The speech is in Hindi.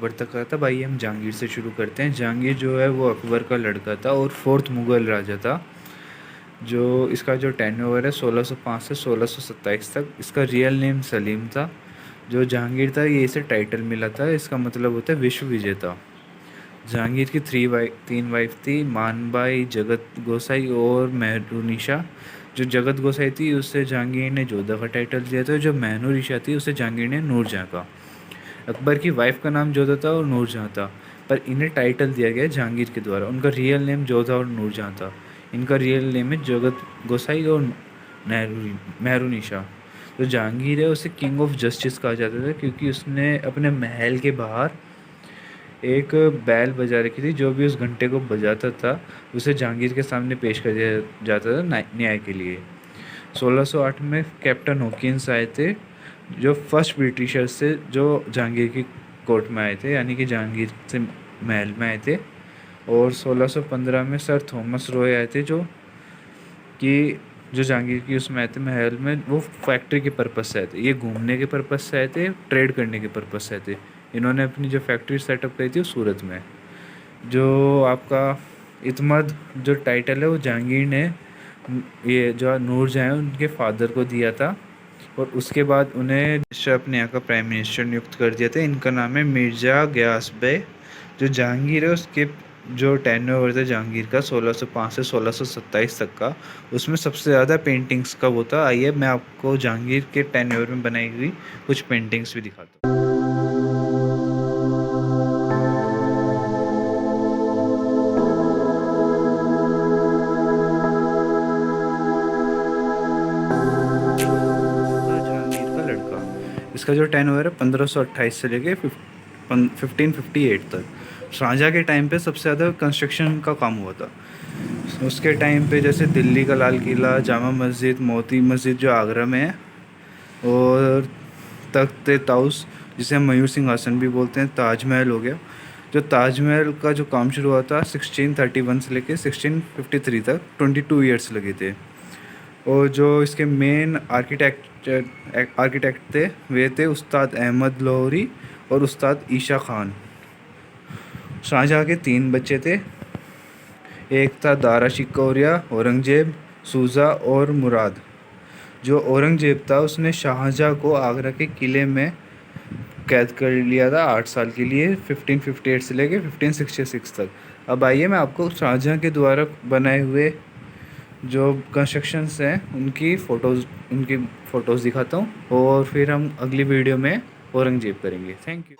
अकबर तक का था। भाई हम जहांगीर से शुरू करते हैं। जहांगीर जो है वो अकबर का लड़का था और फोर्थ मुग़ल राजा था। जो इसका जो टेन्योर है 1605 से 1627 तक। इसका रियल नेम सलीम था। जो जहांगीर था ये इसे टाइटल मिला था, इसका मतलब होता है विश्व विजेता। जहांगीर की तीन वाइफ थी, मानबाई, जगत गोसाई और मेहरुनिशा। जो जगत गोसाई थी उससे जहांगीर ने जोधा का टाइटल दिया था। जो मेहरुनिशा थी उससे जहांगीर ने नूरजहाँ का। अकबर की वाइफ का नाम जोधा था और नूरजहाँ था, पर इन्हें टाइटल दिया गया जहांगीर के द्वारा। उनका रियल नेम जोधा और नूरजहाँ था। इनका रियल नेम है जगत गोसाई और मेहरुनिशा। जो जहांगीर है उसे किंग ऑफ जस्टिस कहा जाता था, क्योंकि उसने अपने महल के बाहर एक बैल बजा रखी थी। जो भी उस घंटे को बजाता था उसे जहांगीर के सामने पेश कर दिया जाता था न्याय के लिए। 1608 में कैप्टन हॉकिंस आए थे, जो फर्स्ट ब्रिटिशर से जो जहांगीर की कोर्ट में आए थे, यानी कि जहांगीर से महल में आए थे। और 1615 में सर थॉमस रॉय आए थे, जो जहांगीर की उसमें आए थे महल में। वो फैक्ट्री के पर्पज़ से आए थे, ये घूमने के पर्पज़ से आए थे, ट्रेड करने के पर्पज़ से आए थे। इन्होंने अपनी जो फैक्ट्री सेटअप करी थी वो सूरत में। जो आपका इत्मद जो टाइटल है वो जहांगीर ने ये जो नूरजहाँ है उनके फादर को दिया था, और उसके बाद उन्हें अपने यहाँ का प्राइम मिनिस्टर नियुक्त कर दिया था। इनका नाम है मिर्ज़ा गयास बे। जो जहांगीर है उसके जो टेन्योर था जहांगीर का 1605 से 1627 तक का, उसमें सबसे ज़्यादा पेंटिंग्स का वो था। आइए मैं आपको जहांगीर के टेन्योर में बनाई हुई कुछ पेंटिंग्स भी दिखाता हूँ। जहांगीर का लड़का, इसका जो टेन्योर है 1528 से लेके 1558 तक। शाहजहाँ के टाइम पे सबसे ज़्यादा कंस्ट्रक्शन का काम हुआ था। उसके टाइम पे जैसे दिल्ली का लाल किला, जामा मस्जिद, मोती मस्जिद जो आगरा में है, और तख्त ताउस जिसे हम मयूर सिंहासन भी बोलते हैं, ताजमहल हो गया। जो ताजमहल का जो काम शुरू हुआ था 1631 से लेके 1653 तक, 22 ईयर्स लगे थे। और जो इसके मेन आर्किटेक्ट थे वे थे उस्ताद अहमद लाहौरी और उस्ताद ईशा खान। शाहजहाँ के 3 बच्चे थे। एक था दारा शिकोरिया, औरंगजेब, सूजा और मुराद। जो औरंगजेब था उसने शाहजहाँ को आगरा के किले में कैद कर लिया था 8 साल के लिए, 1558 से लेके 1566 तक। अब आइए मैं आपको शाहजहाँ के द्वारा बनाए हुए जो कंस्ट्रक्शंस हैं उनकी फ़ोटोज़ दिखाता हूँ, और फिर हम अगली वीडियो में औरंगजेब करेंगे। Thank you.